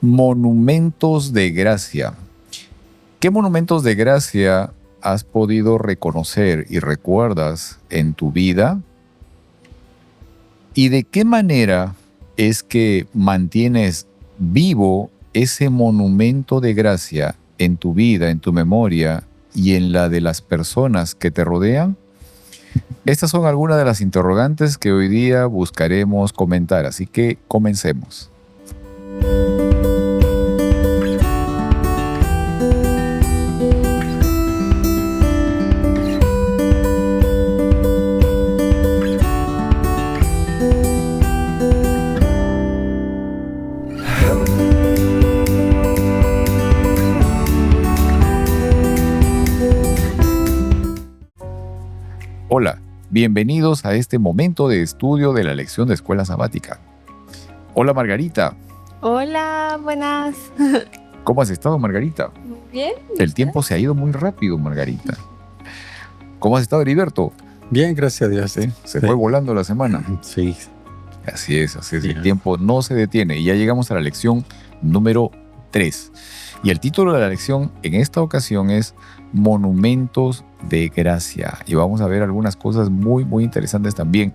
Monumentos de gracia. ¿Qué monumentos de gracia has podido reconocer y recuerdas en tu vida? ¿Y de qué manera es que mantienes vivo ese monumento de gracia en tu vida, en tu memoria y en la de las personas que te rodean? Estas son algunas de las interrogantes que hoy día buscaremos comentar, así que comencemos. Hola, bienvenidos a este momento de estudio de la lección de Escuela Sabática. Hola Margarita. Hola, buenas. ¿Cómo has estado, Margarita? Muy bien. El tiempo se ha ido muy rápido, Margarita. ¿Cómo has estado, Heriberto? Bien, gracias a Dios. ¿Sí? Se fue volando la semana. Sí. Así es. El tiempo no se detiene y ya llegamos a la lección número 3. Y el título de la lección en esta ocasión es Monumentos de Gracia. Y vamos a ver algunas cosas muy, muy interesantes también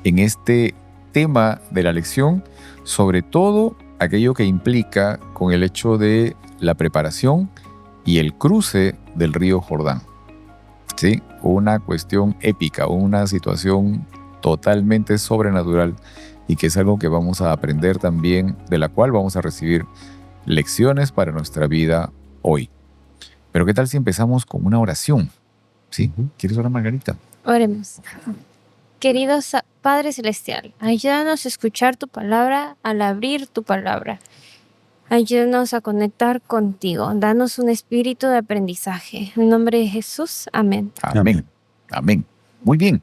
en este tema de la lección, sobre todo aquello que implica con el hecho de la preparación y el cruce del río Jordán. ¿Sí? Una cuestión épica, una situación totalmente sobrenatural y que es algo que vamos a aprender también, de la cual vamos a recibir lecciones para nuestra vida hoy. Pero ¿qué tal si empezamos con una oración? ¿Sí? ¿Quieres orar, Margarita? Oremos. Querido Padre Celestial, ayúdanos a escuchar tu palabra al abrir tu palabra. Ayúdanos a conectar contigo. Danos un espíritu de aprendizaje. En nombre de Jesús, amén. Amén. Amén. Muy bien.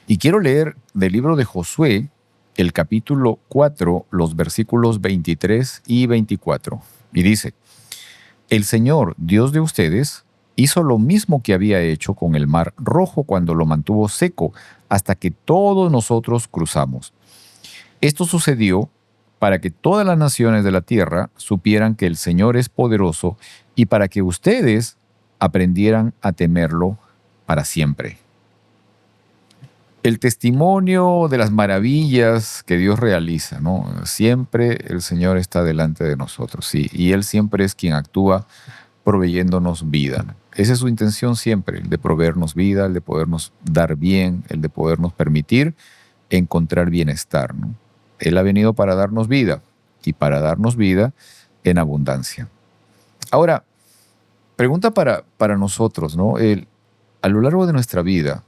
Y quiero leer del libro de Josué, el capítulo 4, los versículos 23 y 24. Y dice: El Señor, Dios de ustedes, hizo lo mismo que había hecho con el Mar Rojo cuando lo mantuvo seco hasta que todos nosotros cruzamos. Esto sucedió para que todas las naciones de la tierra supieran que el Señor es poderoso y para que ustedes aprendieran a temerlo para siempre. El testimonio de las maravillas que Dios realiza, ¿no? Siempre el Señor está delante de nosotros, sí, y Él siempre es quien actúa proveyéndonos vida. Esa es su intención siempre, el de proveernos vida, el de podernos dar bien, el de podernos permitir encontrar bienestar, ¿no? Él ha venido para darnos vida y para darnos vida en abundancia. Ahora, pregunta para nosotros, ¿no? A lo largo de nuestra vida,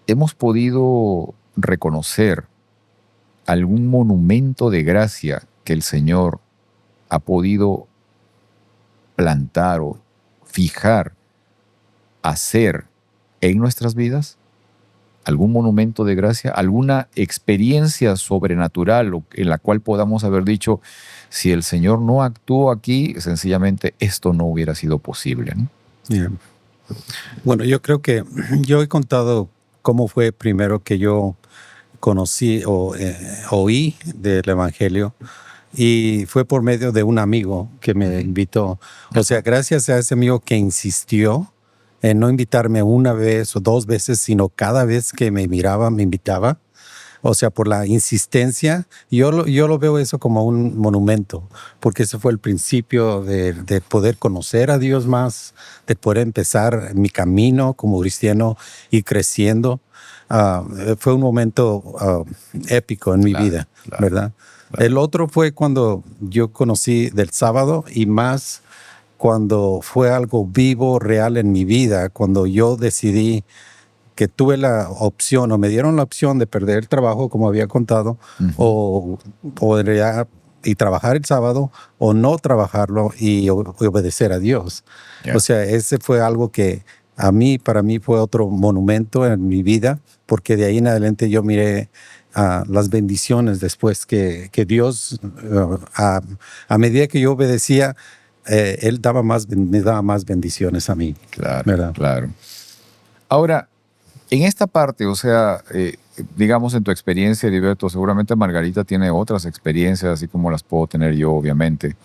¿hemos podido reconocer algún monumento de gracia que el Señor ha podido plantar o fijar, hacer en nuestras vidas? ¿Algún monumento de gracia? ¿Alguna experiencia sobrenatural en la cual podamos haber dicho, si el Señor no actuó aquí, sencillamente esto no hubiera sido posible, ¿no? Yeah. Bueno, yo creo que yo he contado cómo fue primero que yo conocí o oí del Evangelio, y fue por medio de un amigo que me invitó. O sea, gracias a ese amigo que insistió en no invitarme una vez o dos veces, sino cada vez que me miraba, me invitaba. O sea, por la insistencia, yo lo veo eso como un monumento, porque ese fue el principio de poder conocer a Dios más, de poder empezar mi camino como cristiano y creciendo. Fue un momento épico en mi vida, ¿verdad? Claro. El otro fue cuando yo conocí del sábado, y más cuando fue algo vivo, real en mi vida, cuando yo decidí que tuve la opción, o me dieron la opción de perder el trabajo, como había contado, o y trabajar el sábado, o no trabajarlo y obedecer a Dios. Yeah. O sea, ese fue algo que para mí fue otro monumento en mi vida, porque de ahí en adelante yo miré las bendiciones después que Dios, a medida que yo obedecía, Él me daba más bendiciones a mí. Claro, ¿verdad? Claro. Ahora, En esta parte, o sea, digamos en tu experiencia, Heriberto, seguramente Margarita tiene otras experiencias, así como las puedo tener yo, obviamente.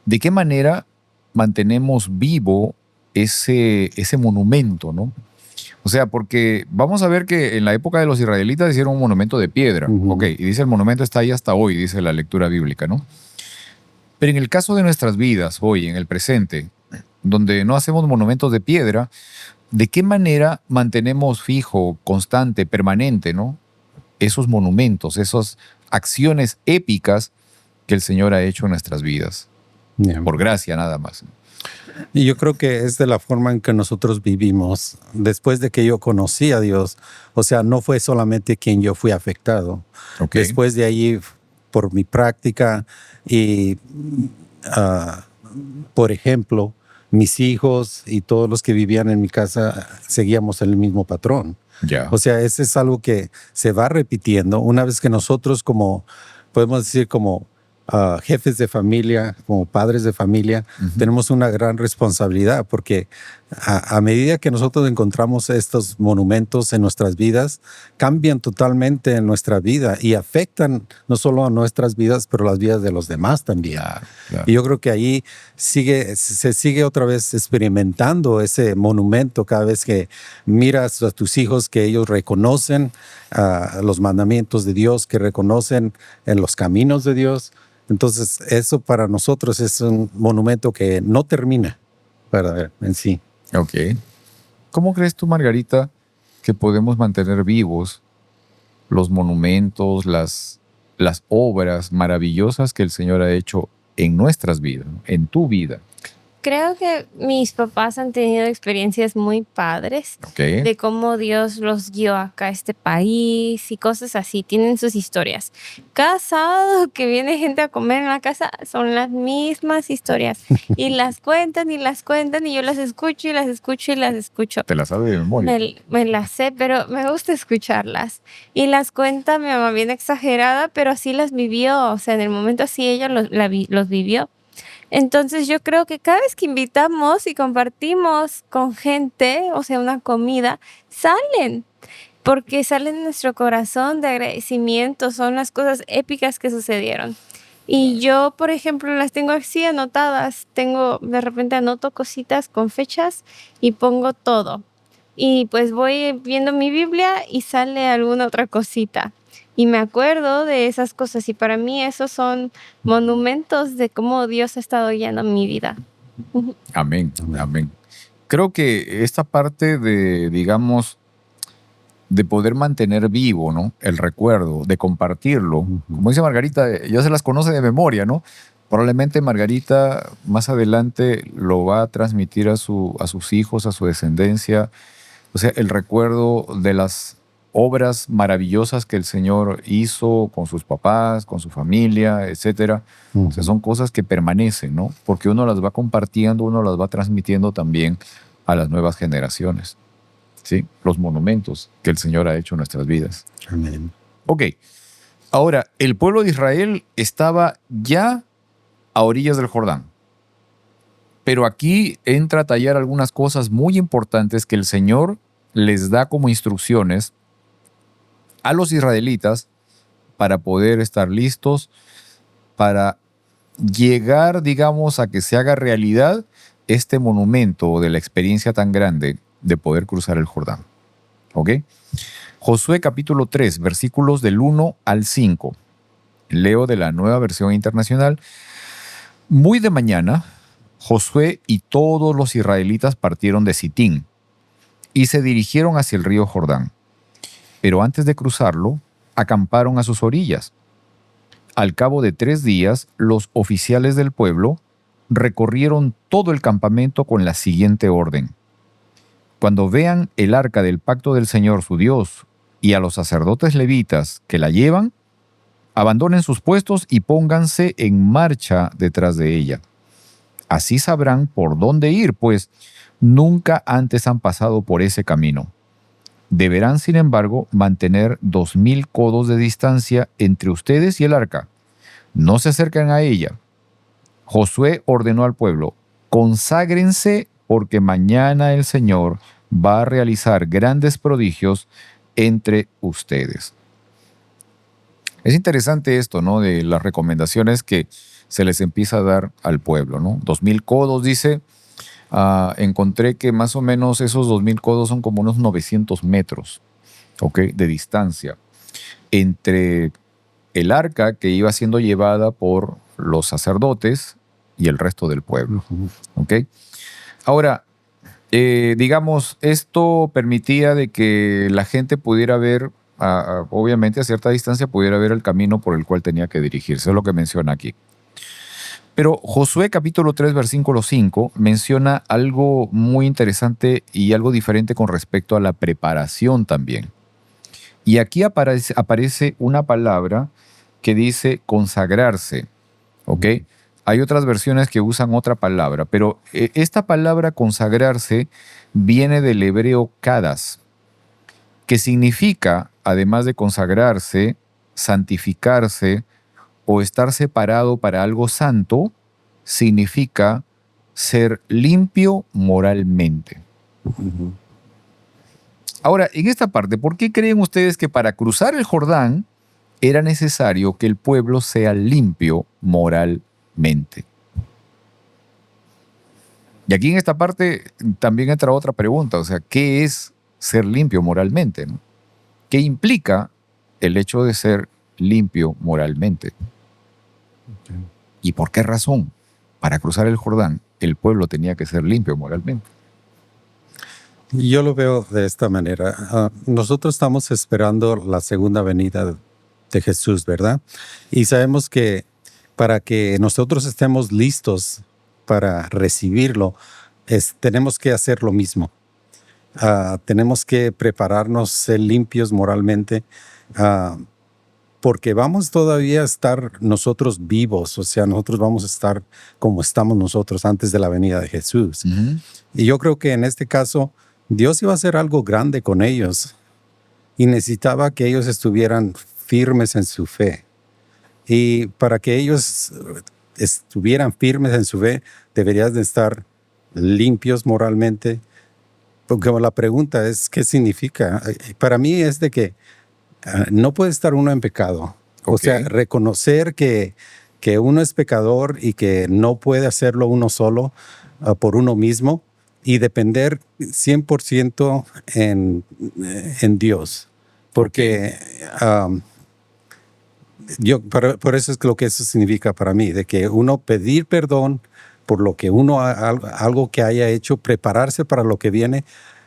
¿De qué manera mantenemos vivo ese monumento, ¿no? O sea, porque vamos a ver que en la época de los israelitas hicieron un monumento de piedra, ok, y dice el monumento está ahí hasta hoy, dice la lectura bíblica, ¿no? Pero en el caso de nuestras vidas, hoy, en el presente, donde no hacemos monumentos de piedra, ¿de qué manera mantenemos fijo, constante, permanente, ¿no? Esos monumentos, esas acciones épicas que el Señor ha hecho en nuestras vidas? Yeah. Por gracia nada más. Y yo creo que es de la forma en que nosotros vivimos. Después de que yo conocí a Dios, o sea, no fue solamente quien yo fui afectado. Ok. Después de allí, por mi práctica y, por ejemplo, mis hijos y todos los que vivían en mi casa seguíamos el mismo patrón. Ya. O sea, ese es algo que se va repitiendo una vez que nosotros como, podemos decir como jefes de familia, como padres de familia, tenemos una gran responsabilidad porque a medida que nosotros encontramos estos monumentos en nuestras vidas, cambian totalmente en nuestra vida y afectan no solo a nuestras vidas, pero las vidas de los demás también. Claro, claro. Y yo creo que ahí se sigue otra vez experimentando ese monumento cada vez que miras a tus hijos, que ellos reconocen los mandamientos de Dios, que reconocen en los caminos de Dios. Entonces, eso para nosotros es un monumento que no termina para ver en sí. Ok. ¿Cómo crees tú, Margarita, que podemos mantener vivos los monumentos, las obras maravillosas que el Señor ha hecho en nuestras vidas, ¿no? En tu vida? Creo que mis papás han tenido experiencias muy padres Ok. de cómo Dios los guió acá a este país y cosas así. Tienen sus historias. Cada sábado que viene gente a comer en la casa son las mismas historias. Y las cuentan y las cuentan y yo las escucho y las escucho y las escucho. Te la sabes de memoria. Me las sé, pero me gusta escucharlas. Y las cuenta mi mamá bien exagerada, pero así las vivió. O sea, en el momento así ella los vivió. Entonces yo creo que cada vez que invitamos y compartimos con gente, o sea, una comida, salen, porque salen de nuestro corazón de agradecimiento, son las cosas épicas que sucedieron. Y yo, por ejemplo, las tengo así anotadas, de repente anoto cositas con fechas y pongo todo. Y pues voy viendo mi Biblia y sale alguna otra cosita. Y me acuerdo de esas cosas y para mí esos son monumentos de cómo Dios ha estado guiando mi vida. Amén, amén. Creo que esta parte de, digamos, de poder mantener vivo, ¿no? El recuerdo, de compartirlo. Como dice Margarita, ya se las conoce de memoria, ¿no? Probablemente Margarita más adelante lo va a transmitir a sus hijos, a su descendencia. O sea, el recuerdo de las obras maravillosas que el Señor hizo con sus papás, con su familia, etcétera. O sea, son cosas que permanecen, ¿no? Porque uno las va compartiendo, uno las va transmitiendo también a las nuevas generaciones. ¿Sí? Los monumentos que el Señor ha hecho en nuestras vidas. Amén. Ok. Ahora, el pueblo de Israel estaba ya a orillas del Jordán. Pero aquí entra a tallar algunas cosas muy importantes que el Señor les da como instrucciones a los israelitas para poder estar listos, para llegar, digamos, a que se haga realidad este monumento de la experiencia tan grande de poder cruzar el Jordán. ¿Ok? Josué capítulo 3, versículos del 1 al 5. Leo de la Nueva Versión Internacional. Muy de mañana, Josué y todos los israelitas partieron de Sitín y se dirigieron hacia el río Jordán. Pero antes de cruzarlo, acamparon a sus orillas. Al cabo de 3 días, los oficiales del pueblo recorrieron todo el campamento con la siguiente orden. Cuando vean el arca del pacto del Señor su Dios y a los sacerdotes levitas que la llevan, abandonen sus puestos y pónganse en marcha detrás de ella. Así sabrán por dónde ir, pues nunca antes han pasado por ese camino. Deberán, sin embargo, mantener 2000 codos de distancia entre ustedes y el arca. No se acercan a ella. Josué ordenó al pueblo: conságrense porque mañana el Señor va a realizar grandes prodigios entre ustedes. Es interesante esto, ¿no? De las recomendaciones que se les empieza a dar al pueblo, ¿no? 2000 codos, dice. Encontré que más o menos esos 2000 codos son como unos 900 metros, ¿ok? De distancia entre el arca que iba siendo llevada por los sacerdotes y el resto del pueblo, ¿ok? Ahora, digamos, esto permitía de que la gente pudiera ver, obviamente a cierta distancia, pudiera ver el camino por el cual tenía que dirigirse, es lo que menciona aquí. Pero Josué capítulo 3, versículo 5 menciona algo muy interesante y algo diferente con respecto a la preparación también. Y aquí aparece una palabra que dice consagrarse, ¿ok? Hay otras versiones que usan otra palabra, pero esta palabra consagrarse viene del hebreo kadas, que significa, además de consagrarse, santificarse o estar separado para algo santo, significa ser limpio moralmente. Ahora, en esta parte, ¿por qué creen ustedes que para cruzar el Jordán era necesario que el pueblo sea limpio moralmente? Y aquí en esta parte también entra otra pregunta, o sea, ¿qué es ser limpio moralmente, ¿no? ¿Qué implica el hecho de ser limpio moralmente? ¿Y por qué razón? Para cruzar el Jordán, el pueblo tenía que ser limpio moralmente. Yo lo veo de esta manera. Nosotros estamos esperando la segunda venida de Jesús, ¿verdad? Y sabemos que para que nosotros estemos listos para recibirlo, tenemos que hacer lo mismo. Tenemos que prepararnos, ser limpios moralmente, porque vamos todavía a estar nosotros vivos, o sea, nosotros vamos a estar como estamos nosotros antes de la venida de Jesús. Y yo creo que en este caso, Dios iba a hacer algo grande con ellos y necesitaba que ellos estuvieran firmes en su fe. Y para que ellos estuvieran firmes en su fe, deberían de estar limpios moralmente. Porque la pregunta es, ¿qué significa? Para mí es de que no puede estar uno en pecado. O sea, reconocer que uno es pecador y que no puede hacerlo uno solo por uno mismo y depender 100% en Dios. Porque por eso es lo que eso significa para mí, de que uno pedir perdón por lo que uno, algo que haya hecho, prepararse para lo que viene.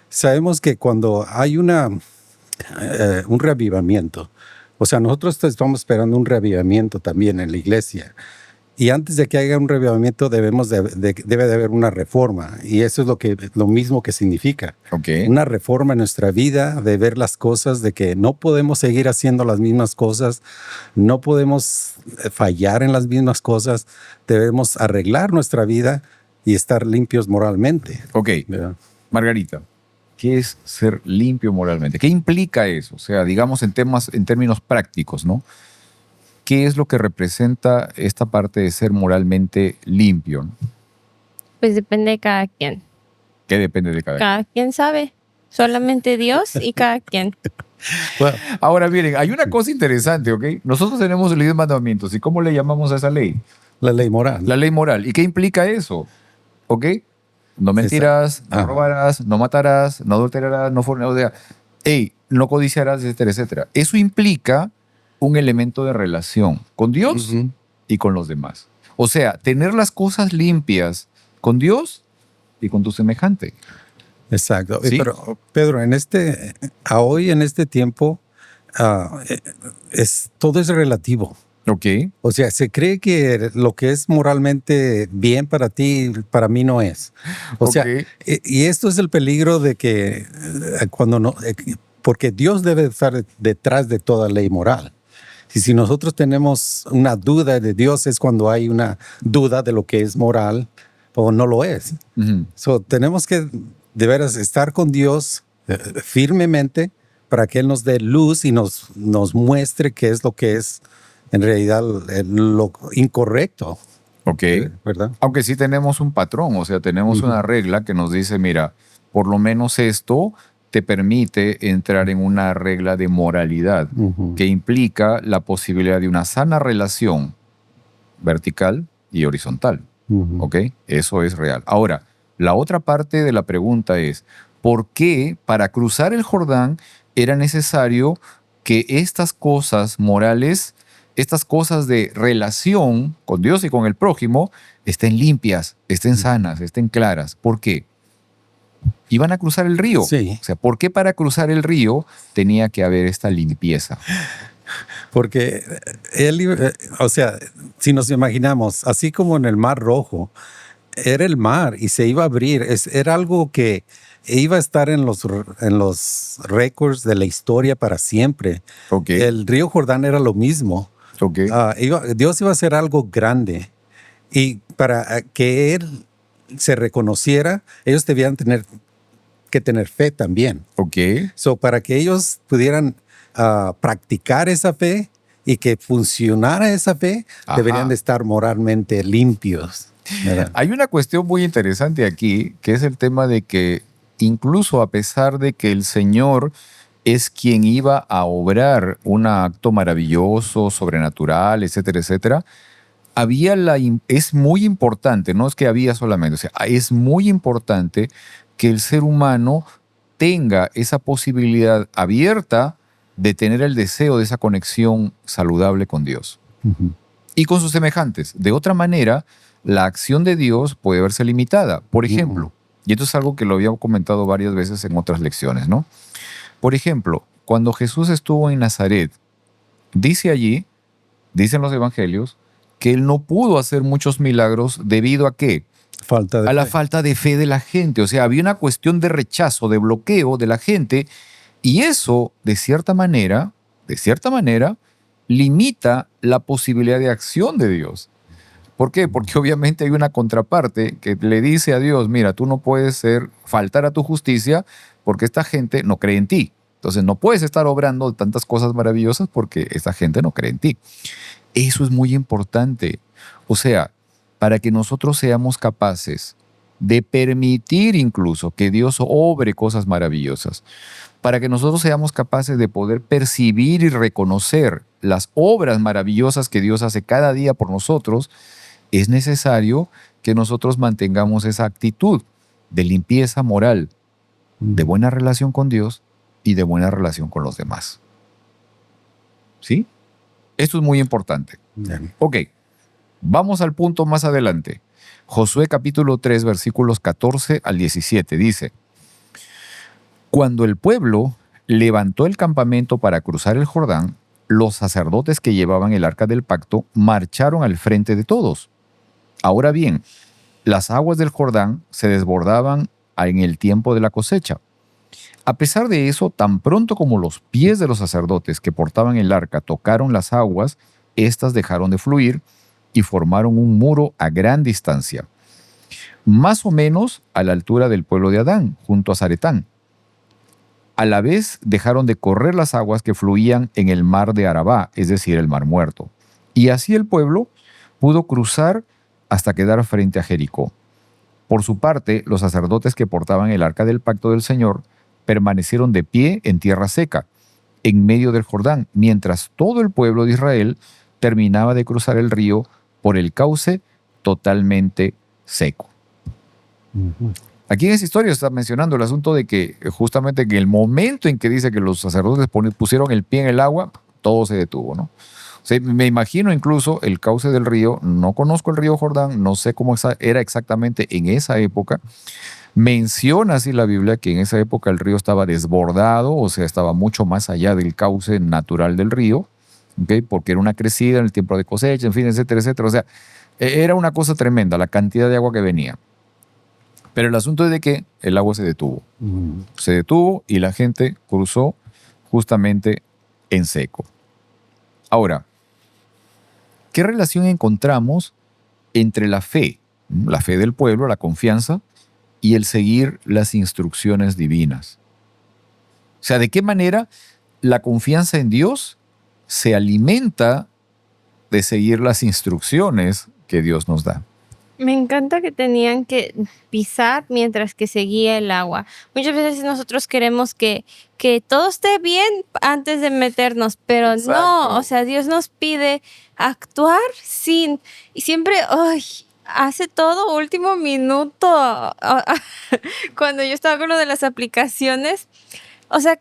Sabemos que cuando hay un reavivamiento, o sea, nosotros estamos esperando un reavivamiento también en la iglesia. Y antes de que haya un reavivamiento debe de haber una reforma. Y eso es lo mismo que significa. Una reforma en nuestra vida, de ver las cosas, de que no podemos seguir haciendo las mismas cosas, no podemos fallar en las mismas cosas, debemos arreglar nuestra vida y estar limpios moralmente. ¿Verdad? Margarita, ¿qué es ser limpio moralmente? ¿Qué implica eso? O sea, digamos en términos prácticos, ¿no? ¿Qué es lo que representa esta parte de ser moralmente limpio? Pues depende de cada quien. ¿Qué depende de cada quien? Cada quien sabe. Solamente Dios y cada quien. Bueno, ahora miren, hay una cosa interesante, ¿ok? Nosotros tenemos ley de mandamientos. ¿Y cómo le llamamos a esa ley? La ley moral. La ley moral. ¿Y qué implica eso? ¿Ok? No mentirás, no robarás, no matarás, no adulterarás, no fornicarás, no codiciarás, etcétera, etcétera. Eso implica un elemento de relación con Dios y con los demás. O sea, tener las cosas limpias con Dios y con tu semejante. Exacto. ¿Sí? Pero, Pedro, hoy en este tiempo, todo es relativo. O sea, se cree que lo que es moralmente bien para ti, para mí no es. O sea, y esto es el peligro de que porque Dios debe estar detrás de toda ley moral. Y si nosotros tenemos una duda de Dios, es cuando hay una duda de lo que es moral o no lo es. Tenemos que de veras estar con Dios firmemente para que Él nos dé luz y nos muestre qué es lo que es en realidad lo incorrecto. ¿Verdad? Aunque sí tenemos un patrón, o sea, tenemos una regla que nos dice, mira, por lo menos esto te permite entrar en una regla de moralidad que implica la posibilidad de una sana relación vertical y horizontal. ¿Ok? Eso es real. Ahora, la otra parte de la pregunta es, ¿por qué para cruzar el Jordán era necesario que estas cosas morales, estas cosas de relación con Dios y con el prójimo, estén limpias, estén sanas, estén claras? ¿Por qué? Iban a cruzar el río. Sí. O sea, ¿por qué para cruzar el río tenía que haber esta limpieza? Porque o sea, si nos imaginamos, así como en el Mar Rojo, era el mar y se iba a abrir, era algo que iba a estar en los récords de la historia para siempre. Ok. El río Jordán era lo mismo. Ok. Dios iba a hacer algo grande y para que Él se reconociera, ellos debían que tener fe también. Ok. Para que ellos pudieran practicar esa fe y que funcionara esa fe, Ajá. deberían de estar moralmente limpios, ¿verdad? Hay una cuestión muy interesante aquí, que es el tema de que incluso a pesar de que el Señor es quien iba a obrar un acto maravilloso, sobrenatural, etcétera, etcétera, es muy importante, no es que había solamente, o sea, es muy importante que el ser humano tenga esa posibilidad abierta de tener el deseo de esa conexión saludable con Dios y con sus semejantes. De otra manera, la acción de Dios puede verse limitada. Por ejemplo, y esto es algo que lo había comentado varias veces en otras lecciones, ¿no? Por ejemplo, cuando Jesús estuvo en Nazaret, dicen los evangelios, que él no pudo hacer muchos milagros debido a ¿qué? A la falta de fe de la gente. O sea, había una cuestión de rechazo, de bloqueo de la gente, y eso, de cierta manera, limita la posibilidad de acción de Dios. ¿Por qué? Porque obviamente hay una contraparte que le dice a Dios, mira, tú no puedes faltar a tu justicia porque esta gente no cree en ti. Entonces no puedes estar obrando tantas cosas maravillosas porque esta gente no cree en ti. Eso es muy importante. O sea, para que nosotros seamos capaces de permitir incluso que Dios obre cosas maravillosas, para que nosotros seamos capaces de poder percibir y reconocer las obras maravillosas que Dios hace cada día por nosotros, es necesario que nosotros mantengamos esa actitud de limpieza moral, de buena relación con Dios y de buena relación con los demás. ¿Sí? Esto es muy importante. Bien. Ok, vamos al punto más adelante. Josué capítulo 3, versículos 14 al 17 dice: Cuando el pueblo levantó el campamento para cruzar el Jordán, los sacerdotes que llevaban el arca del pacto marcharon al frente de todos. Ahora bien, las aguas del Jordán se desbordaban en el tiempo de la cosecha. A pesar de eso, tan pronto como los pies de los sacerdotes que portaban el arca tocaron las aguas, éstas dejaron de fluir y formaron un muro a gran distancia, más o menos a la altura del pueblo de Adán, junto a Zaretán. A la vez dejaron de correr las aguas que fluían en el mar de Arabá, es decir, el mar muerto. Y así el pueblo pudo cruzar hasta quedar frente a Jericó. Por su parte, los sacerdotes que portaban el arca del pacto del Señor permanecieron de pie en tierra seca, en medio del Jordán, mientras todo el pueblo de Israel terminaba de cruzar el río por el cauce totalmente seco. Aquí en esa historia está mencionando el asunto de que justamente en el momento en que dice que los sacerdotes pusieron el pie en el agua, todo se detuvo, ¿no? O sea, me imagino incluso el cauce del río, no conozco el río Jordán, no sé cómo era exactamente en esa época. Menciona así la Biblia que en esa época el río estaba desbordado, o sea, estaba mucho más allá del cauce natural del río, ¿okay? Porque era una crecida en el tiempo de cosecha, en fin, etcétera, etcétera. O sea, era una cosa tremenda la cantidad de agua que venía. Pero el asunto es de que el agua se detuvo. Se detuvo y la gente cruzó justamente en seco. Ahora, ¿qué relación encontramos entre la fe del pueblo, la confianza, y el seguir las instrucciones divinas? O sea, ¿de qué manera la confianza en Dios se alimenta de seguir las instrucciones que Dios nos da? Me encanta que tenían que pisar mientras que seguía el agua. Muchas veces nosotros queremos que todo esté bien antes de meternos, pero no, o sea, Dios nos pide actuar sin, y siempre, ay, hace todo último minuto. Cuando yo estaba con lo de las aplicaciones, o sea,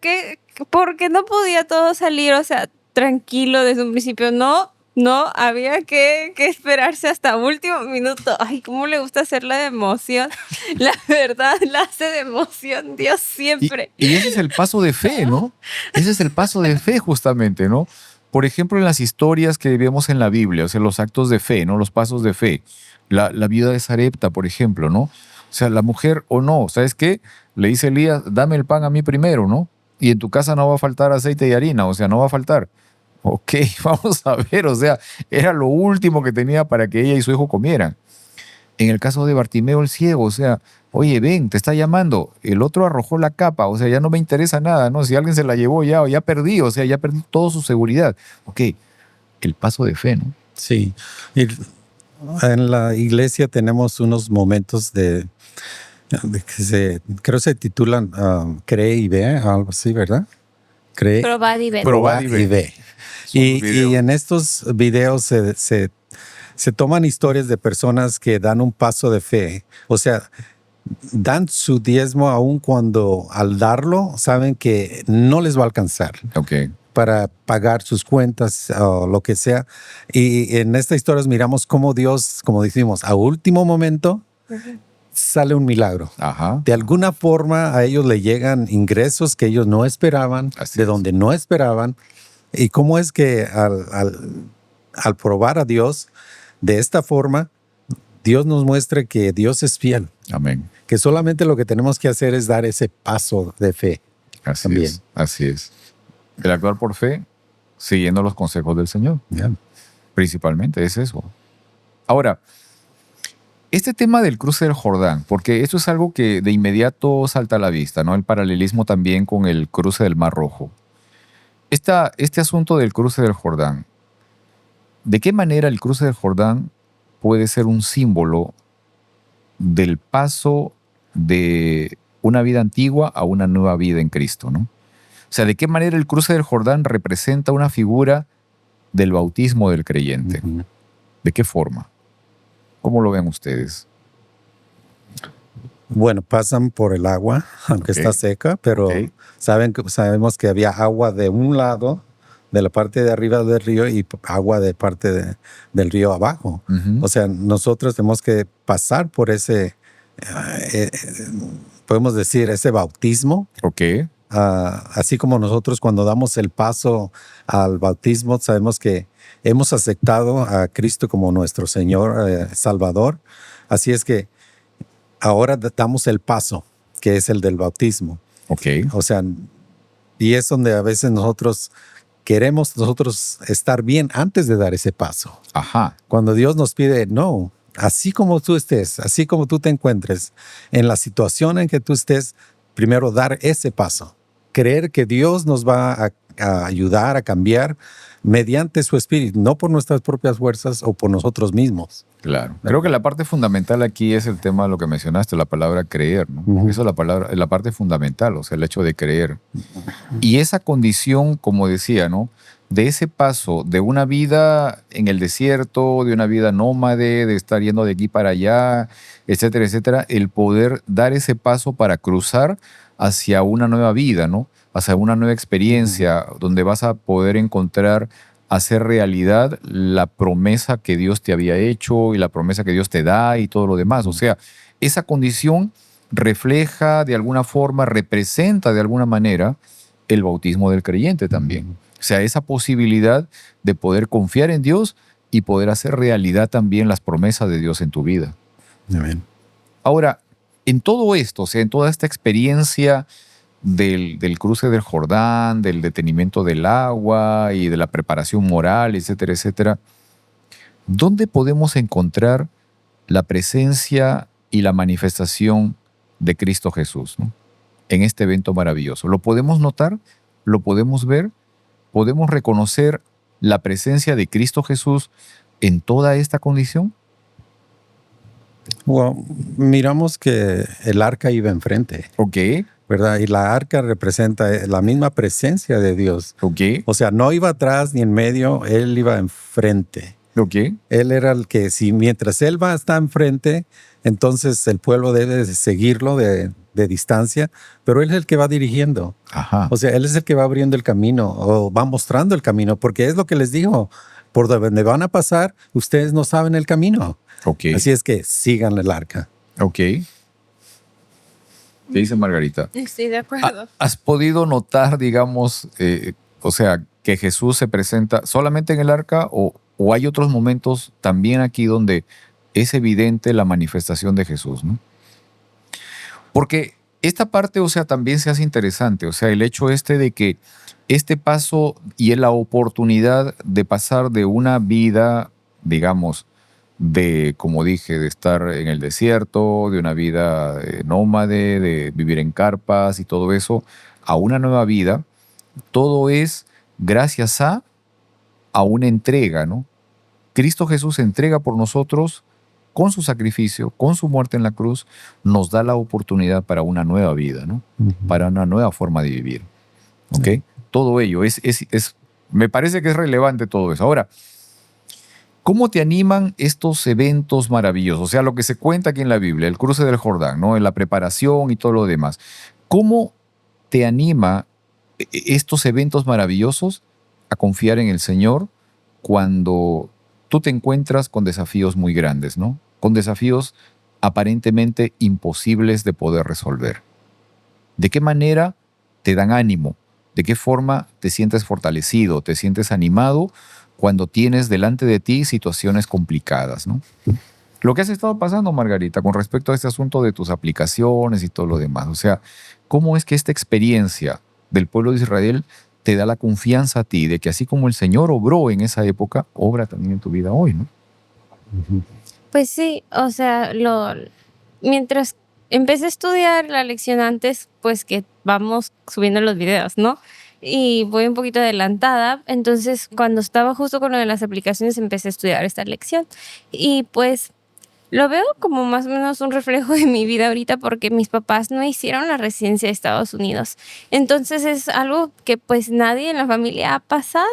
porque no podía todo salir, o sea, tranquilo desde un principio, no. No, había que esperarse hasta último minuto. Ay, cómo le gusta hacerla de emoción. La verdad, la hace de emoción, Dios siempre. Y ese es el paso de fe, ¿no? Ese es el paso de fe justamente, ¿no? Por ejemplo, en las historias que vemos en la Biblia, o sea, los actos de fe, ¿no? Los pasos de fe. La viuda de Sarepta, por ejemplo, ¿no? O sea, la mujer o no, ¿sabes qué? Le dice Elías, dame el pan a mí primero, ¿no? Y en tu casa no va a faltar aceite y harina, o sea, no va a faltar. Ok, vamos a ver, o sea, era lo último que tenía para que ella y su hijo comieran. En el caso de Bartimeo el ciego, o sea, oye, ven, te está llamando. El otro arrojó la capa, o sea, ya no me interesa nada, ¿no? Si alguien se la llevó ya, o ya perdí, o sea, ya perdí toda su seguridad. Ok, el paso de fe, ¿no? Sí. Y en la iglesia tenemos unos momentos de que creo se titulan Cree y Ve, algo así, ¿verdad? Cree, Probad y ved. probar y ve. Y en estos videos se toman historias de personas que dan un paso de fe. O sea, dan su diezmo aun cuando al darlo saben que no les va a alcanzar Ok, para pagar sus cuentas o lo que sea. Y en estas historias miramos cómo Dios, como decimos, a último momento sale un milagro. ajá, De alguna forma a ellos le llegan ingresos que ellos no esperaban, Así de es. donde no esperaban. Y cómo es que al probar a Dios de esta forma, Dios nos muestra que Dios es fiel, amén. que solamente lo que tenemos que hacer es dar ese paso de fe. Así También. es, así es. El actuar por fe, siguiendo los consejos del Señor, ¿Ya? principalmente es eso. Ahora, este tema del cruce del Jordán, porque esto es algo que de inmediato salta a la vista, ¿no? El paralelismo también con el cruce del Mar Rojo. Este asunto del cruce del Jordán, ¿de qué manera el cruce del Jordán puede ser un símbolo del paso de una vida antigua a una nueva vida en Cristo, ¿no? O sea, ¿de qué manera el cruce del Jordán representa una figura del bautismo del creyente? Ujú. ¿De qué forma? ¿Cómo lo ven ustedes? Bueno, pasan por el agua, aunque Ok. está seca, pero Ok. sabemos que había agua de un lado, de la parte de arriba del río, y agua de parte del río abajo. Ujú. O sea, nosotros tenemos que pasar por ese, podemos decir, ese bautismo. Ok. Así como nosotros cuando damos el paso al bautismo, sabemos que hemos aceptado a Cristo como nuestro Señor, Salvador. Así es que ahora damos el paso, que es el del bautismo. Ok. O sea, y es donde a veces queremos estar bien antes de dar ese paso. Ajá. Cuando Dios nos pide, no, así como tú estés, así como tú te encuentres, en la situación en que tú estés, primero dar ese paso. Creer que Dios nos va a ayudar a cambiar mediante su espíritu, no por nuestras propias fuerzas o por nosotros mismos. Claro. Creo que la parte fundamental aquí es el tema de lo que mencionaste, la palabra creer, ¿no? Ujú. Eso es la parte fundamental, o sea, el hecho de creer. Y esa condición, como decía, ¿no? De ese paso de una vida en el desierto, de una vida nómade, de estar yendo de aquí para allá, etcétera, etcétera, el poder dar ese paso para cruzar hacia una nueva vida, ¿no? Hacia una nueva experiencia donde vas a poder encontrar, hacer realidad la promesa que Dios te había hecho y la promesa que Dios te da y todo lo demás. O sea, esa condición refleja de alguna forma, representa de alguna manera el bautismo del creyente también. O sea, esa posibilidad de poder confiar en Dios y poder hacer realidad también las promesas de Dios en tu vida. Amén. Ahora, en todo esto, o sea, en toda esta experiencia del cruce del Jordán, del detenimiento del agua y de la preparación moral, etcétera, etcétera, ¿dónde podemos encontrar la presencia y la manifestación de Cristo Jesús, ¿no? En este evento maravilloso? ¿Lo podemos notar? ¿Lo podemos ver? ¿Podemos reconocer la presencia de Cristo Jesús en toda esta condición? Bueno, miramos que el arca iba enfrente, Ok, ¿verdad? Y la arca representa la misma presencia de Dios. ok, O sea, no iba atrás ni en medio, él iba enfrente. ok. Él era el que, si mientras él va está enfrente, entonces el pueblo debe de seguirlo de distancia, pero él es el que va dirigiendo. Ajá. O sea, él es el que va abriendo el camino o va mostrando el camino, porque es lo que les dijo, por donde van a pasar, ustedes no saben el camino. Ok, Así es que sigan el arca. ok. ¿Qué dice Margarita? Estoy de acuerdo. ¿Has podido notar, digamos, o sea, que Jesús se presenta solamente en el arca o hay otros momentos también aquí donde es evidente la manifestación de Jesús, ¿no? Porque esta parte, o sea, también se hace interesante, o sea, el hecho este de que este paso y la oportunidad de pasar de una vida, digamos, de, como dije, de estar en el desierto, de una vida nómade, de vivir en carpas y todo eso, a una nueva vida, todo es gracias a una entrega, ¿no? Cristo Jesús se entrega por nosotros con su sacrificio, con su muerte en la cruz, nos da la oportunidad para una nueva vida, ¿no? Para una nueva forma de vivir. ¿Ok? Todo ello me parece que es relevante todo eso. Ahora, ¿cómo te animan estos eventos maravillosos? O sea, lo que se cuenta aquí en la Biblia, el cruce del Jordán, ¿no? En la preparación y todo lo demás. ¿Cómo te anima estos eventos maravillosos a confiar en el Señor cuando tú te encuentras con desafíos muy grandes, ¿no? Con desafíos aparentemente imposibles de poder resolver? ¿De qué manera te dan ánimo? ¿De qué forma te sientes fortalecido, te sientes animado cuando tienes delante de ti situaciones complicadas, ¿no? Lo que has estado pasando, Margarita, con respecto a este asunto de tus aplicaciones y todo lo demás. O sea, ¿cómo es que esta experiencia del pueblo de Israel te da la confianza a ti de que así como el Señor obró en esa época, obra también en tu vida hoy, ¿no? Pues sí, o sea, mientras empecé a estudiar la lección antes, pues que vamos subiendo los videos, ¿no? Y voy un poquito adelantada, entonces cuando estaba justo con lo de las aplicaciones empecé a estudiar esta lección y pues lo veo como más o menos un reflejo de mi vida ahorita porque mis papás no hicieron la residencia de Estados Unidos. Entonces es algo que pues nadie en la familia ha pasado.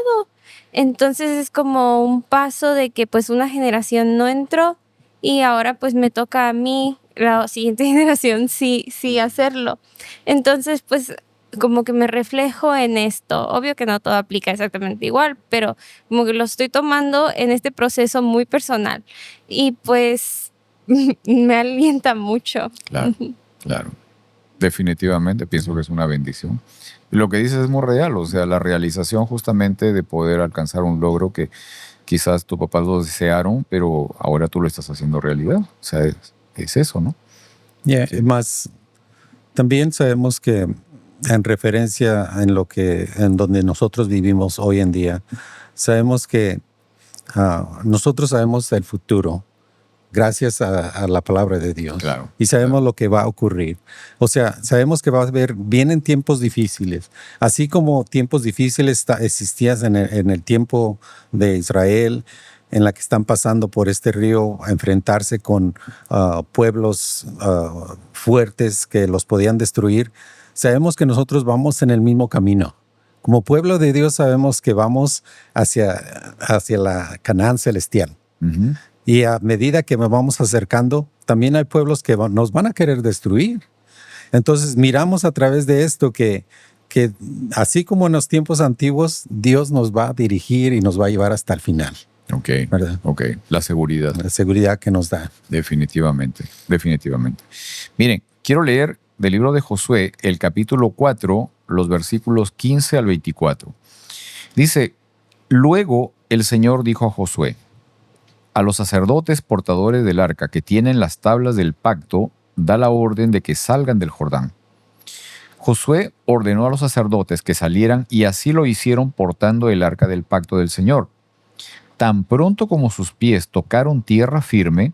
Entonces es como un paso de que pues una generación no entró y ahora pues me toca a mí, la siguiente generación, sí hacerlo. Entonces pues como que me reflejo en esto. Obvio que no todo aplica exactamente igual, pero como que lo estoy tomando en este proceso muy personal. Y pues me alienta mucho. Claro, claro. Definitivamente pienso que es una bendición. Lo que dices es muy real, o sea, la realización justamente de poder alcanzar un logro que quizás tus papás lo desearon, pero ahora tú lo estás haciendo realidad. O sea, es eso, ¿no? Sí. Más, también sabemos que en referencia en donde nosotros vivimos hoy en día, sabemos que nosotros sabemos el futuro gracias a la palabra de Dios. Claro, y sabemos lo que va a ocurrir. O sea, sabemos que va a haber, vienen tiempos difíciles. Así como tiempos difíciles existían en el tiempo de Israel, en la que están pasando por este río a enfrentarse con pueblos fuertes que los podían destruir. Sabemos que nosotros vamos en el mismo camino. Como pueblo de Dios sabemos que vamos hacia la Canaán celestial. Ujú. Y a medida que nos vamos acercando, también hay pueblos que nos van a querer destruir. Entonces miramos a través de esto que así como en los tiempos antiguos, Dios nos va a dirigir y nos va a llevar hasta el final. Ok, ¿Verdad? ok. La seguridad. La seguridad que nos da. Definitivamente, definitivamente. Miren, quiero leer del libro de Josué el capítulo 4, los versículos 15 al 24. Dice, luego el Señor dijo a Josué, a los sacerdotes portadores del arca que tienen las tablas del pacto, da la orden de que salgan del Jordán. Josué ordenó a los sacerdotes que salieran y así lo hicieron portando el arca del pacto del Señor. Tan pronto como sus pies tocaron tierra firme,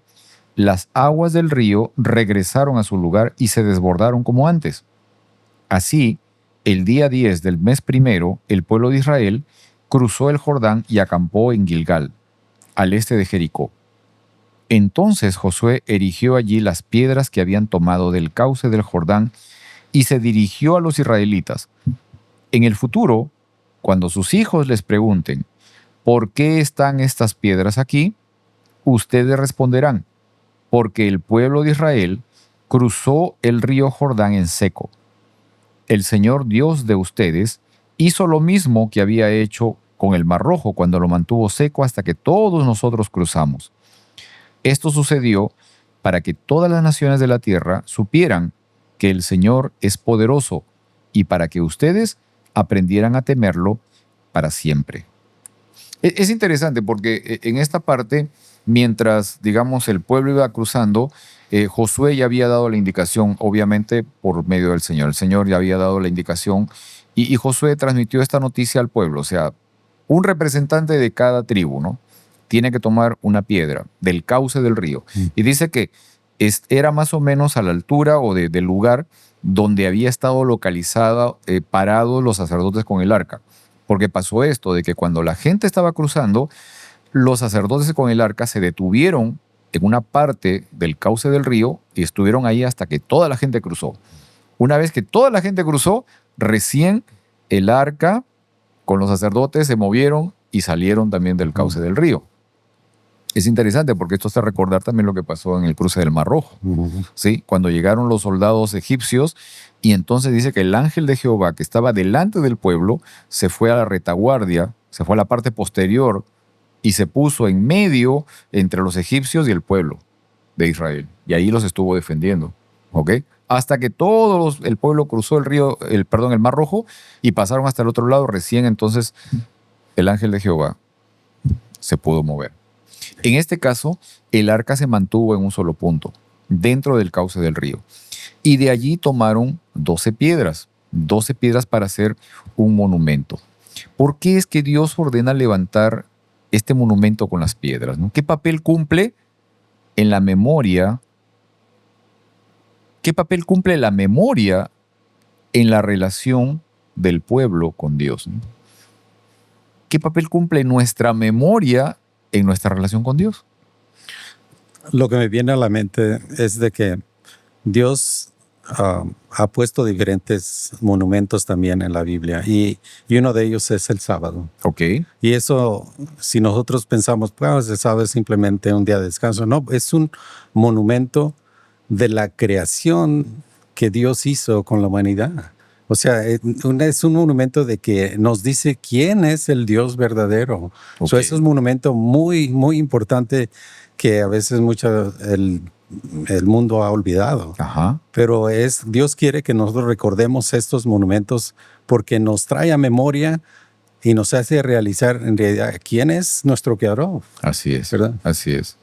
las aguas del río regresaron a su lugar y se desbordaron como antes. Así, el día 10 del mes primero, el pueblo de Israel cruzó el Jordán y acampó en Gilgal, al este de Jericó. Entonces Josué erigió allí las piedras que habían tomado del cauce del Jordán y se dirigió a los israelitas. En el futuro, cuando sus hijos les pregunten, ¿por qué están estas piedras aquí?, ustedes responderán, porque el pueblo de Israel cruzó el río Jordán en seco. El Señor Dios de ustedes hizo lo mismo que había hecho con el Mar Rojo cuando lo mantuvo seco hasta que todos nosotros cruzamos. Esto sucedió para que todas las naciones de la tierra supieran que el Señor es poderoso y para que ustedes aprendieran a temerlo para siempre. Es interesante porque en esta parte, mientras, digamos, el pueblo iba cruzando, Josué ya había dado la indicación, obviamente por medio del Señor. El Señor ya había dado la indicación y Josué transmitió esta noticia al pueblo. O sea, un representante de cada tribu, ¿no?, tiene que tomar una piedra del cauce del río. Y dice que era más o menos a la altura o del lugar donde había estado localizada, parados los sacerdotes con el arca. Porque pasó esto, de que cuando la gente estaba cruzando, los sacerdotes con el arca se detuvieron en una parte del cauce del río y estuvieron ahí hasta que toda la gente cruzó. Una vez que toda la gente cruzó, recién el arca con los sacerdotes se movieron y salieron también del cauce del río. Es interesante porque esto hace recordar también lo que pasó en el cruce del Mar Rojo. ¿Sí? Cuando llegaron los soldados egipcios y entonces dice que el ángel de Jehová que estaba delante del pueblo se fue a la retaguardia, se fue a la parte posterior y se puso en medio entre los egipcios y el pueblo de Israel. Y ahí los estuvo defendiendo. ¿Ok? Hasta que todo el pueblo cruzó el Mar Rojo y pasaron hasta el otro lado, recién entonces el ángel de Jehová se pudo mover. En este caso, el arca se mantuvo en un solo punto, dentro del cauce del río. Y de allí tomaron 12 piedras para hacer un monumento. ¿Por qué es que Dios ordena levantar este monumento con las piedras, ¿no? ¿Qué papel cumple en la memoria? ¿Qué papel cumple la memoria en la relación del pueblo con Dios, ¿no? ¿Qué papel cumple nuestra memoria en nuestra relación con Dios? Lo que me viene a la mente es de que Dios ha puesto diferentes monumentos también en la Biblia y uno de ellos es el sábado. Ok. Y eso, si nosotros pensamos, pues el sábado es simplemente un día de descanso, no, es un monumento de la creación que Dios hizo con la humanidad. O sea, es un monumento de que nos dice quién es el Dios verdadero. Okay. So, es un monumento muy, muy importante que a veces el mundo ha olvidado. Ajá. Pero Dios quiere que nosotros recordemos estos monumentos porque nos trae a memoria y nos hace realizar en realidad quién es nuestro creador. Así es, ¿verdad? Así es.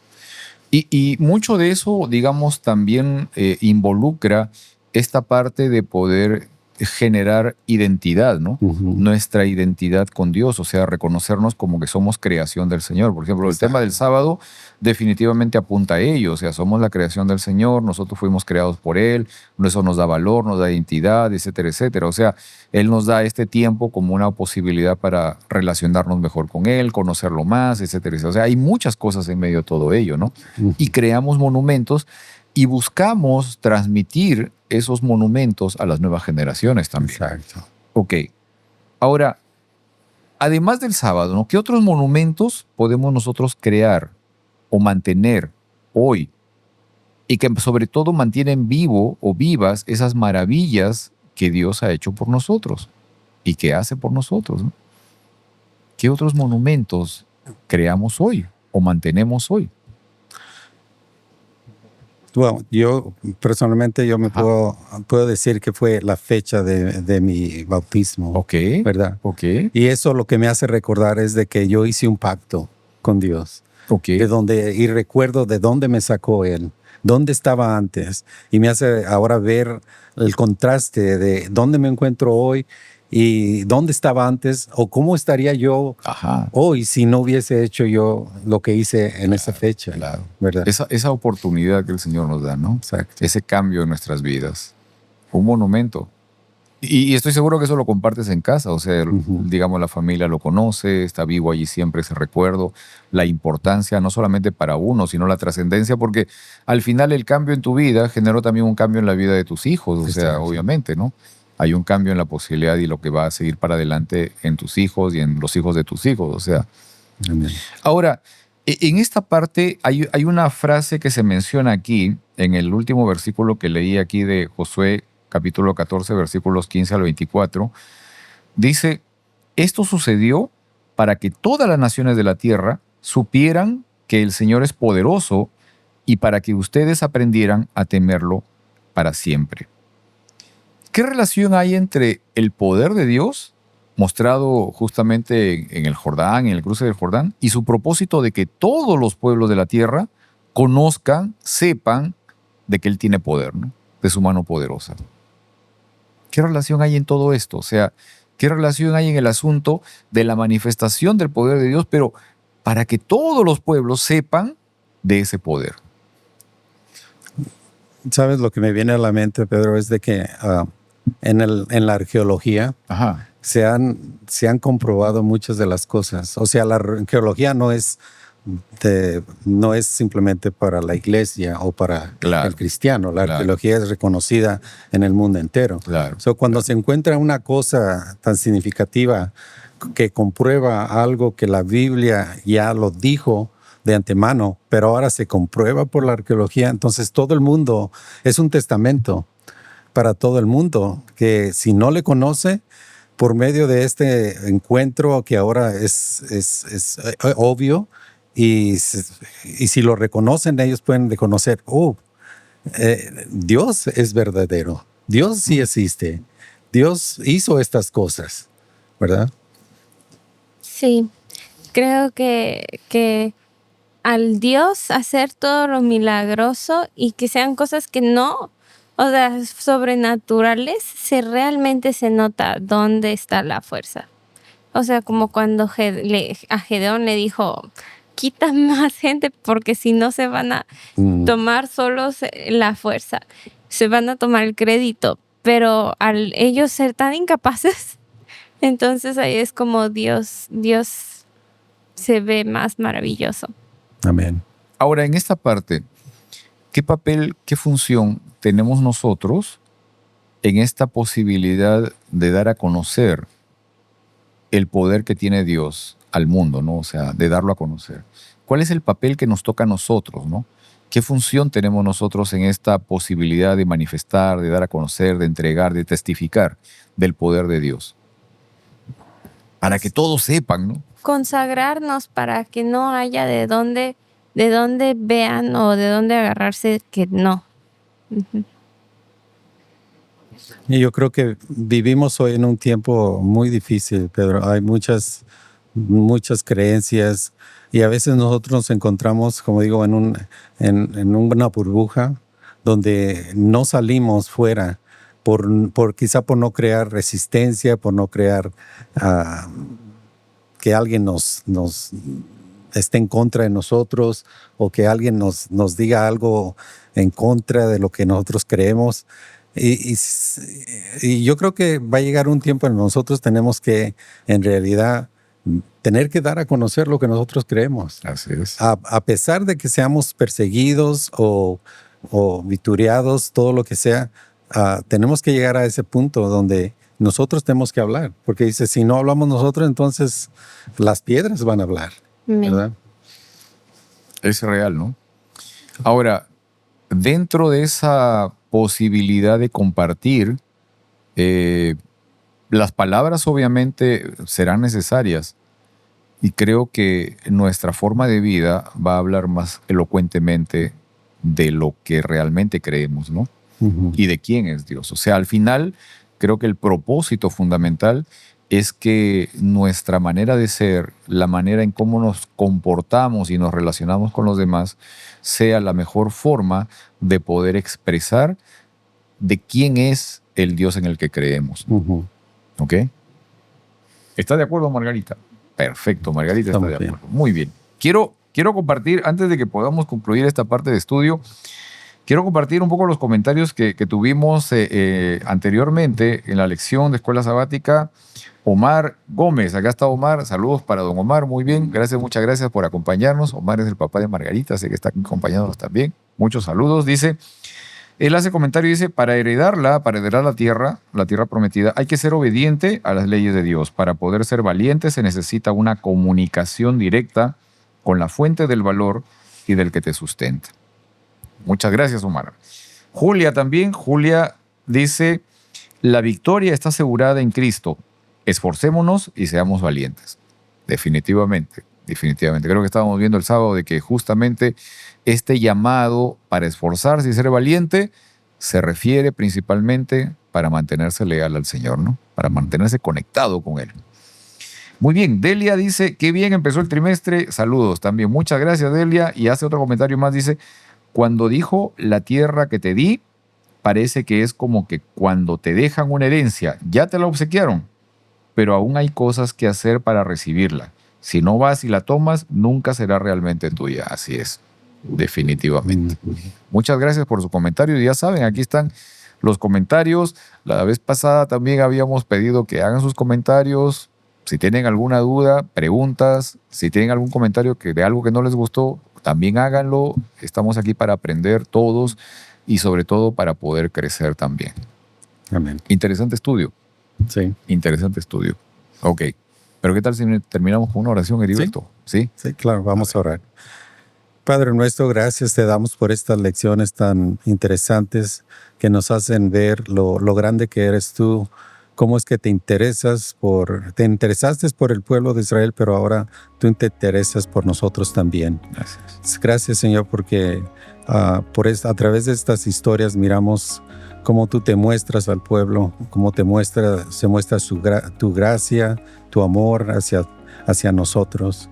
Y mucho de eso, digamos, también involucra esta parte de poder generar identidad, ¿no? Nuestra identidad con Dios, o sea, reconocernos como que somos creación del Señor. Por ejemplo, el tema del sábado definitivamente apunta a ello, o sea, somos la creación del Señor, nosotros fuimos creados por Él, eso nos da valor, nos da identidad, etcétera, etcétera. O sea, Él nos da este tiempo como una posibilidad para relacionarnos mejor con Él, conocerlo más, etcétera, etcétera. O sea, hay muchas cosas en medio de todo ello, ¿no? Y creamos monumentos y buscamos transmitir esos monumentos a las nuevas generaciones también. Exacto. Ok. Ahora, además del sábado, ¿no?, ¿qué otros monumentos podemos nosotros crear o mantener hoy y que sobre todo mantienen vivo o vivas esas maravillas que Dios ha hecho por nosotros y que hace por nosotros, ¿no? ¿Qué otros monumentos creamos hoy o mantenemos hoy? Bueno, yo personalmente puedo decir que fue la fecha de mi bautismo. Ok. ¿Verdad? Ok. Y eso lo que me hace recordar es de que yo hice un pacto con Dios. Ok. Y recuerdo de dónde me sacó Él, dónde estaba antes. Y me hace ahora ver el contraste de dónde me encuentro hoy y dónde estaba antes o cómo estaría yo hoy si no hubiese hecho yo lo que hice en esa fecha. Claro. ¿Verdad? Esa oportunidad que el Señor nos da, ¿no? Exacto. Ese cambio en nuestras vidas. Un monumento. Y estoy seguro que eso lo compartes en casa, o sea, Ujú. digamos, la familia lo conoce, está vivo allí siempre ese recuerdo, la importancia no solamente para uno, sino la trascendencia, porque al final el cambio en tu vida generó también un cambio en la vida de tus hijos, o sea, Exacto. obviamente, ¿no? Hay un cambio en la posibilidad y lo que va a seguir para adelante en tus hijos y en los hijos de tus hijos, o sea. Amén. Ahora, en esta parte hay una frase que se menciona aquí, en el último versículo que leí aquí de Josué, capítulo 14, versículos 15 al 24. Dice, esto sucedió para que todas las naciones de la tierra supieran que el Señor es poderoso y para que ustedes aprendieran a temerlo para siempre. ¿Qué relación hay entre el poder de Dios, mostrado justamente en el Jordán, en el cruce del Jordán, y su propósito de que todos los pueblos de la tierra conozcan, sepan de que Él tiene poder, ¿no? De su mano poderosa? ¿Qué relación hay en todo esto? O sea, ¿qué relación hay en el asunto de la manifestación del poder de Dios, pero para que todos los pueblos sepan de ese poder? ¿Sabes lo que me viene a la mente, Pedro? Es de que en la arqueología Ajá, se han comprobado muchas de las cosas. O sea, la arqueología no es simplemente para la iglesia o para claro, el cristiano. La claro, arqueología es reconocida en el mundo entero. claro. So, cuando se encuentra una cosa tan significativa que comprueba algo que la Biblia ya lo dijo de antemano, pero ahora se comprueba por la arqueología, entonces todo el mundo es un testamento para todo el mundo, que si no le conoce, por medio de este encuentro que ahora es obvio, y si lo reconocen, ellos pueden reconocer, Dios es verdadero, Dios sí existe, Dios hizo estas cosas, ¿verdad? Sí, creo que al Dios hacer todo lo milagroso y que sean cosas que no, o sea, sobrenaturales, realmente se nota dónde está la fuerza. O sea, como cuando a Gedeón le dijo, quita más gente porque si no se van a Mm, tomar solos la fuerza, se van a tomar el crédito, pero al ellos ser tan incapaces, entonces ahí es como Dios se ve más maravilloso. amén. Ahora, en esta parte, ¿qué papel, qué función tenemos nosotros en esta posibilidad de dar a conocer el poder que tiene Dios al mundo, ¿no? O sea, de darlo a conocer. ¿Cuál es el papel que nos toca a nosotros, ¿no? ¿Qué función tenemos nosotros en esta posibilidad de manifestar, de dar a conocer, de entregar, de testificar del poder de Dios? Para que todos sepan, ¿no? Consagrarnos para que no haya de dónde vean o de dónde agarrarse que no. Ujú. Y yo creo que vivimos hoy en un tiempo muy difícil, Pedro. Hay muchas creencias y a veces nosotros nos encontramos, como digo, en una burbuja donde no salimos fuera quizá por no crear resistencia, por no crear ah, que alguien nos esté en contra de nosotros o que alguien nos diga algo en contra de lo que nosotros creemos. Y yo creo que va a llegar un tiempo en que nosotros tenemos que, en realidad, tener que dar a conocer lo que nosotros creemos. Así es. A pesar de que seamos perseguidos o vituriados, todo lo que sea, tenemos que llegar a ese punto donde nosotros tenemos que hablar. Porque dice, si no hablamos nosotros, entonces las piedras van a hablar, Amén. ¿verdad? Es real, ¿no? Ahora, dentro de esa posibilidad de compartir, las palabras obviamente serán necesarias y creo que nuestra forma de vida va a hablar más elocuentemente de lo que realmente creemos, ¿no? Ujú. Y de quién es Dios. O sea, al final creo que el propósito fundamental es que nuestra manera de ser, la manera en cómo nos comportamos y nos relacionamos con los demás, sea la mejor forma de poder expresar de quién es el Dios en el que creemos. Ujú. ¿Ok? ¿Está de acuerdo, Margarita? Perfecto, Margarita está Estamos de bien. acuerdo. Muy bien. Quiero compartir, antes de que podamos concluir esta parte de estudio, Quiero compartir un poco los comentarios que tuvimos anteriormente en la lección de Escuela Sabática. Omar Gómez, acá está Omar, saludos para don Omar, muy bien, gracias, muchas gracias por acompañarnos. Omar es el papá de Margarita, sé que está acompañándonos también, muchos saludos. Dice, él hace comentario, dice, para heredar la tierra prometida, hay que ser obediente a las leyes de Dios. Para poder ser valiente se necesita una comunicación directa con la fuente del valor y del que te sustenta. Muchas gracias, Omar. Julia también, Julia dice, la victoria está asegurada en Cristo. Esforcémonos y seamos valientes. Definitivamente, definitivamente. Creo que estábamos viendo el sábado de que justamente este llamado para esforzarse y ser valiente se refiere principalmente para mantenerse leal al Señor, ¿no? Para mantenerse conectado con Él. Muy bien, Delia dice, qué bien empezó el trimestre. Saludos también. Muchas gracias, Delia. Y hace otro comentario más, dice, cuando dijo la tierra que te di, parece que es como que cuando te dejan una herencia, ya te la obsequiaron, pero aún hay cosas que hacer para recibirla. Si no vas y la tomas, nunca será realmente tuya. Así es, definitivamente. Muchas gracias por su comentario. Ya saben, aquí están los comentarios. La vez pasada también habíamos pedido que hagan sus comentarios. Si tienen alguna duda, preguntas, si tienen algún comentario de algo que no les gustó, también háganlo. Estamos aquí para aprender todos y sobre todo para poder crecer también. Amén. Interesante estudio. Sí. Interesante estudio. Ok. Pero ¿qué tal si terminamos con una oración, Heriberto? ¿Sí? Sí, claro. Vamos a orar. Padre nuestro, gracias te damos por estas lecciones tan interesantes que nos hacen ver lo grande que eres tú, cómo es que te interesaste por el pueblo de Israel, pero ahora tú te interesas por nosotros también. Gracias. Gracias, Señor, porque a través de estas historias miramos cómo tú te muestras al pueblo, cómo se muestra tu gracia, tu amor hacia nosotros.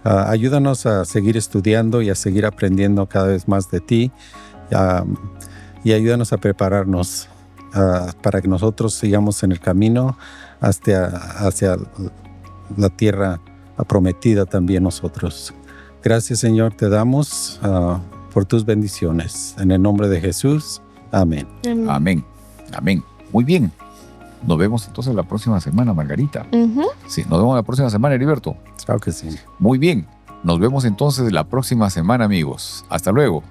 Ayúdanos a seguir estudiando y a seguir aprendiendo cada vez más de ti, y ayúdanos a prepararnos para que nosotros sigamos en el camino hacia la tierra prometida también nosotros. Gracias, Señor, te damos por tus bendiciones. En el nombre de Jesús. Amén. Amén. Amén. Muy bien. Nos vemos entonces la próxima semana, Margarita. Sí, nos vemos la próxima semana, Heriberto. Claro que sí. Muy bien. Nos vemos entonces la próxima semana, amigos. Hasta luego.